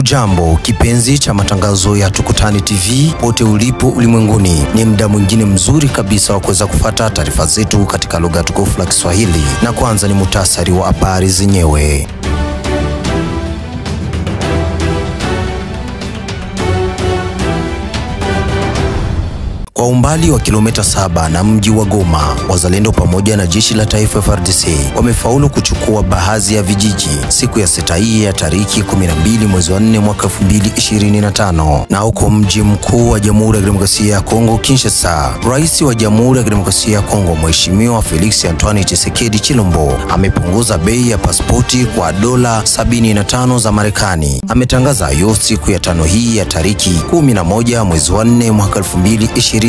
Hujambo kipenzi cha matangazo ya Tukutane TV pote ulipo ulimwenguni. Ni muda mwingine mzuri kabisa wa kuweza kufuata taarifa zetu katika lugha tukufu la Kiswahili. Na kwanza ni muhtasari wa habari zenyewe. Kwa umbali wa kilomita 7 na mji wa Goma, wazalendo pamoja na jeshi la taifa FARDC wamefaulu kuchukua baadhi ya vijiji siku ya sita hii ya tariki 12 mwezi wa 4 mwaka 2025. Na huko mji mkuu wa Jamhuri ya Kidemokrasia ya Kongo Kinshasa, Rais wa Jamhuri ya Kidemokrasia ya Kongo Mheshimiwa Felix Antoine Tshisekedi Tshilombo amepunguza bei ya pasipoti kwa dola 75 za Marekani. Ametangaza hiyo siku ya tano hii ya tariki 11 mwezi wa 4 mwaka 2025.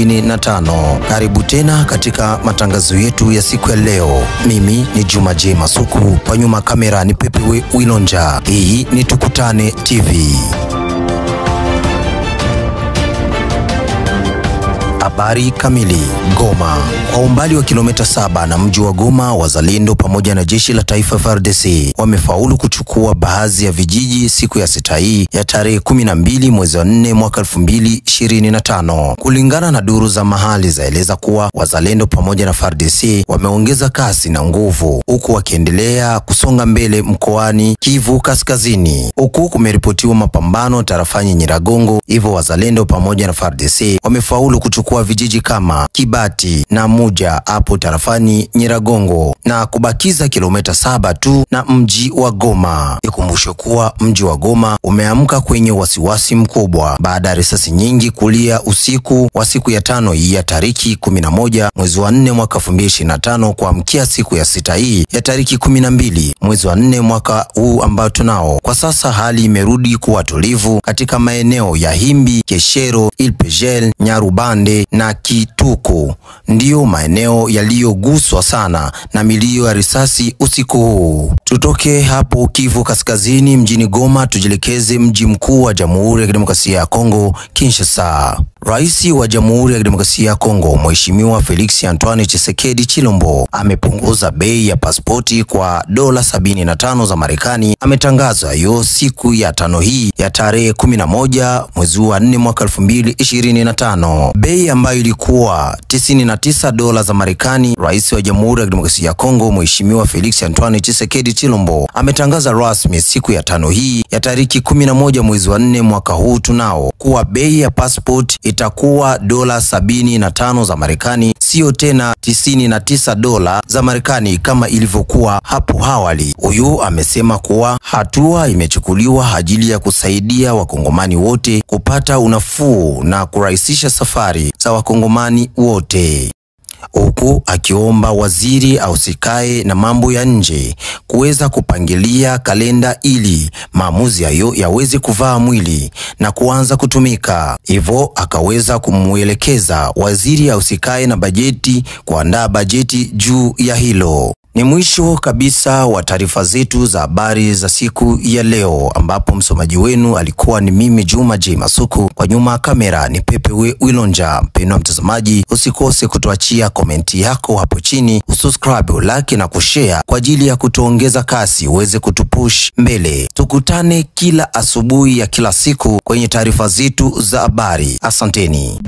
Karibu tena katika matangazo yetu ya siku ya leo. Mimi ni Juma J Masuku, kwa nyuma kamera ni Pepe Wilonja. Hii ni Tukutane TV. Habari kamili. Goma. Kwa umbali wa kilomita 7 na mji wa Goma, wazalendo pamoja na jeshi la taifa FARDC wamefaulu kuchukua baadhi ya vijiji siku ya sita hii ya tarehe 12 mwezi wa 4 mwaka 2025. Kulingana na duru za mahali zaeleza kuwa wazalendo pamoja na FARDC wameongeza kasi na nguvu huku wakiendelea kusonga mbele mkoani Kivu Kaskazini. Huku kumeripotiwa mapambano tarafani Nyiragongo, hivyo wazalendo pamoja na FARDC wamefaulu kuchukua vijiji kama Kibati na Muja hapo tarafani Nyiragongo na kubakiza kilomita 7 tu na mji wa Goma. Ikumbusho kuwa mji wa Goma umeamka kwenye wasiwasi mkubwa baada ya risasi nyingi kulia usiku wa siku ya tano hii ya tariki 11 mwezi wa 4 mwaka 2025 kuamkia siku ya sita hii ya tariki 12 mwezi wa 4 mwaka huu ambao tunao. Kwa sasa hali imerudi kuwa tulivu katika maeneo ya Himbi, Keshero, Ilpegel, Nyarubande na Kituku, ndiyo maeneo yaliyoguswa sana na milio ya risasi usiku huu. Tutoke hapo Kivu Kaskazini mjini Goma tujielekeze mji mkuu wa Jamhuri ya Kidemokrasia ya Kongo Kinshasa. Rais wa Jamhuri ya Kidemokrasia ya Kongo Mheshimiwa Felix Antoine Tshisekedi Tshilombo amepunguza bei ya pasipoti kwa dola 75 za Marekani. Ametangaza hiyo siku ya tano hii ya tarehe 11 mwezi wa 4 mwaka 2025. Bei ambayo ilikuwa 99 dola za Marekani. Rais wa Jamhuri ya Kidemokrasia ya Kongo Mheshimiwa Felix Antoine Tshisekedi Tshilombo ametangaza rasmi siku ya tano hii ya tariki 11 mwezi wa 4 mwaka huu tunao kuwa bei ya passport itakuwa dola 75 za Marekani, sio tena 99 dola za Marekani kama ilivyokuwa hapo awali. Huyu amesema kuwa hatua imechukuliwa ajili ya kusaidia wakongomani wote kupata unafuu na kurahisisha safari za wakongomani wote, huku akiomba waziri ausikae na mambo ya nje kuweza kupangilia kalenda ili maamuzi hayo yaweze kuvaa mwili na kuanza kutumika. Hivyo akaweza kumuelekeza waziri ausikae na bajeti kuandaa bajeti juu ya hilo. Ni mwisho kabisa wa taarifa zetu za habari za siku ya leo, ambapo msomaji wenu alikuwa ni mimi Juma J Masuku, kwa nyuma kamera ni Pepe Wilonja. Mpendwa mtazamaji, usikose kutuachia komenti yako hapo chini, usubscribe, like na kushare kwa ajili ya kutuongeza kasi uweze kutupush mbele. Tukutane kila asubuhi ya kila siku kwenye taarifa zetu za habari. Asanteni.